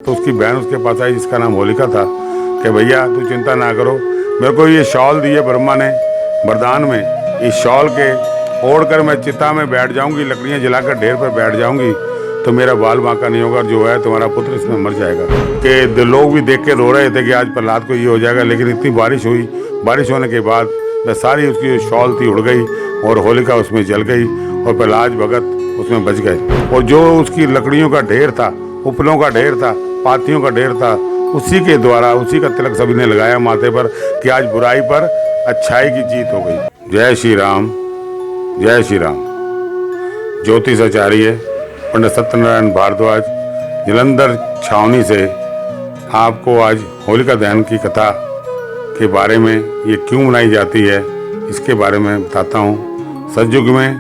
तो उसकी बहन उसके पास आई जिसका नाम होलिका था कि भैया तू चिंता ना करो, मेरे को ये शॉल दी है ब्रह्मा ने वरदान में, इस शॉल के ओढ़ कर मैं चिता में बैठ जाऊंगी, लकड़ियां जलाकर ढेर पर बैठ जाऊंगी तो मेरा बाल बांका नहीं होगा, जो है तुम्हारा पुत्र इसमें मर जाएगा। कि लोग भी देख के रो रहे थे कि आज प्रहलाद को ये हो जाएगा, लेकिन इतनी बारिश हुई, बारिश होने के बाद सारी उसकी शॉल थी उड़ गई और होलिका उसमें जल गई और प्रहलाद भगत उसमें बच गए। और जो उसकी लकड़ियों का ढेर था, उपलों का ढेर था, पाथियों का ढेर था, उसी के द्वारा उसी का तिलक सभी ने लगाया माथे पर कि आज बुराई पर अच्छाई की जीत हो गई। जय श्री राम, जय श्री राम। ज्योतिष आचार्य पंडित सत्यनारायण भारद्वाज, जलंधर छावनी से आपको आज होलिका दहन की कथा के बारे में, ये क्यों मनाई जाती है इसके बारे में बताता हूँ। सतयुग में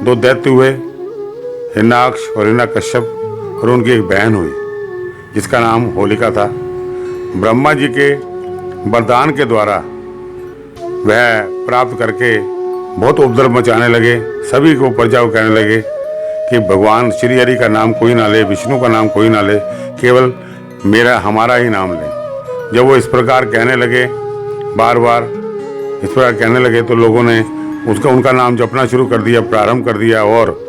दो दैत्य हुए, हिरण्याक्ष और हिरण्यकश्यप, और उनकी एक बहन हुई जिसका नाम होलिका था। ब्रह्मा जी के वरदान के द्वारा वह प्राप्त करके बहुत उपद्रव मचाने लगे, सभी को प्रजा को कहने लगे कि भगवान श्री हरि का नाम कोई ना ले, विष्णु का नाम कोई ना ले, केवल हमारा ही नाम ले। जब वो इस प्रकार कहने लगे, बार बार इस प्रकार कहने लगे, तो लोगों ने उनका नाम जपना शुरू कर दिया, प्रारंभ कर दिया। और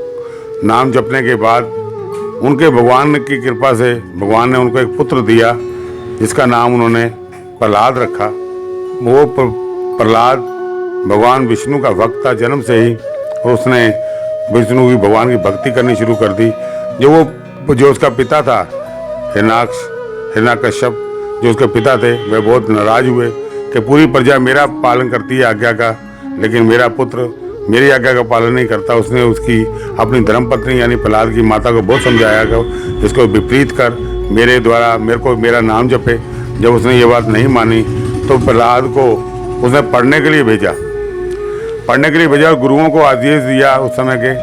नाम जपने के बाद उनके भगवान की कृपा से भगवान ने उनको एक पुत्र दिया जिसका नाम उन्होंने प्रहलाद रखा। वो प्रहलाद भगवान विष्णु का भक्त था जन्म से ही, और उसने विष्णु की भगवान की भक्ति करनी शुरू कर दी। जो उसका पिता था हिरण्याक्ष, हिरण्यकश्यप जो उसके पिता थे, वे बहुत नाराज हुए कि पूरी प्रजा मेरा पालन करती है आज्ञा का, लेकिन मेरा पुत्र मेरी आज्ञा का पालन नहीं करता। उसने उसकी अपनी धर्मपत्नी यानी प्रहलाद की माता को बहुत समझाया कि इसको विपरीत कर, मेरे द्वारा मेरा नाम जपे। जब उसने ये बात नहीं मानी तो प्रहलाद को उसने पढ़ने के लिए भेजा और गुरुओं को आदेश दिया उस समय के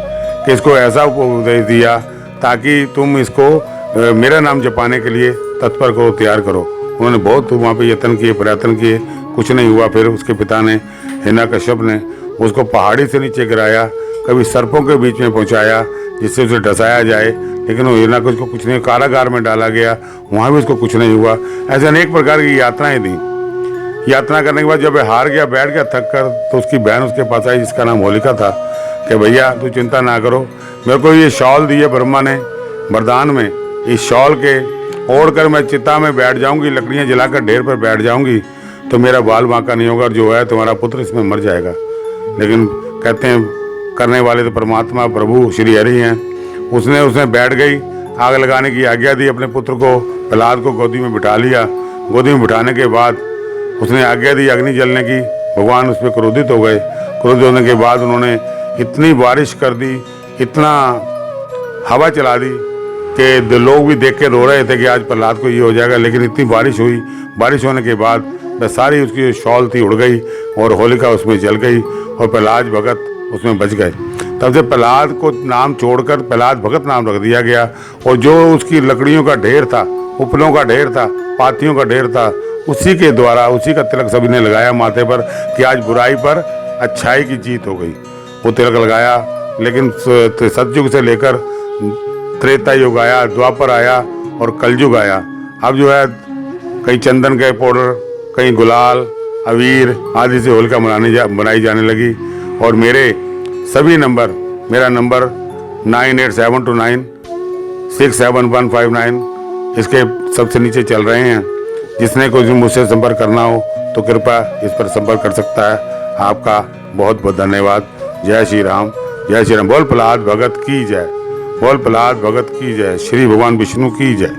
कि इसको ऐसा उपदेश दिया ताकि तुम इसको मेरा नाम जपाने के लिए तत्पर करो, तैयार करो। उन्होंने बहुत वहाँ पे यत्न किए, प्रयत्न किए, कुछ नहीं हुआ। फिर उसके पिता ने, हिरण्यकश्यप ने, उसको पहाड़ी से नीचे गिराया, कभी सर्पों के बीच में पहुंचाया जिससे उसे डसाया जाए, लेकिन वो हिरण्यकश्यप को कुछ नहीं, कारागार में डाला गया, वहाँ भी उसको कुछ नहीं हुआ। ऐसे अनेक प्रकार की यातनाएं दी। यातना करने के बाद जब वह हार गया, बैठ गया थक कर, तो उसकी बहन उसके पास आई जिसका नाम होलिका था कि भैया तू चिंता ना करो, मेरे को ये शॉल दी है ब्रह्मा ने वरदान में, इस शॉल के ओढ़ कर मैं चिता में बैठ जाऊंगी, लकड़ियां जलाकर ढेर पर बैठ जाऊंगी तो मेरा बाल बांका नहीं होगा, जो है तुम्हारा पुत्र इसमें मर जाएगा। लेकिन कहते हैं करने वाले तो परमात्मा प्रभु श्री हरि हैं। उसने बैठ गई, आग लगाने की आज्ञा दी, अपने पुत्र को प्रहलाद को गोदी में बिठा लिया। गोदी में बिठाने के बाद उसने आज्ञा दी अग्नि जलने की, भगवान उस पर क्रोधित हो गए। क्रोधित होने के बाद उन्होंने इतनी बारिश कर दी, इतना हवा चला दी कि लोग भी देख के रो रहे थे कि आज प्रहलाद को ये हो जाएगा, लेकिन इतनी बारिश हुई, बारिश होने के बाद सारी उसकी शॉल थी उड़ गई और होलिका उसमें जल गई और प्रहलाद भगत उसमें बच गए। तब से प्रहलाद को नाम छोड़कर प्रहलाद भगत नाम रख दिया गया। और जो उसकी लकड़ियों का ढेर था, उपलों का ढेर था, पाथियों का ढेर था, उसी के द्वारा उसी का तिलक सभी ने लगाया माथे पर कि आज बुराई पर अच्छाई की जीत हो गई। वो तिलक लगाया। लेकिन सतयुग से लेकर त्रेता युग आया, द्वापर आया और कलयुग आया। अब जो है कहीं चंदन के पाउडर, कहीं गुलाल, अबीर आदि से होलिका बनाई जाने लगी। और मेरे सभी नंबर, मेरा नंबर 9872967159 इसके सबसे नीचे चल रहे हैं। जिसने कोई मुझसे संपर्क करना हो तो कृपया इस पर संपर्क कर सकता है। आपका बहुत बहुत धन्यवाद। जय श्री राम, जय श्री राम। बोल प्रहलाद भगत की जय, बोल प्रहलाद भगत की जय, श्री भगवान विष्णु की जय।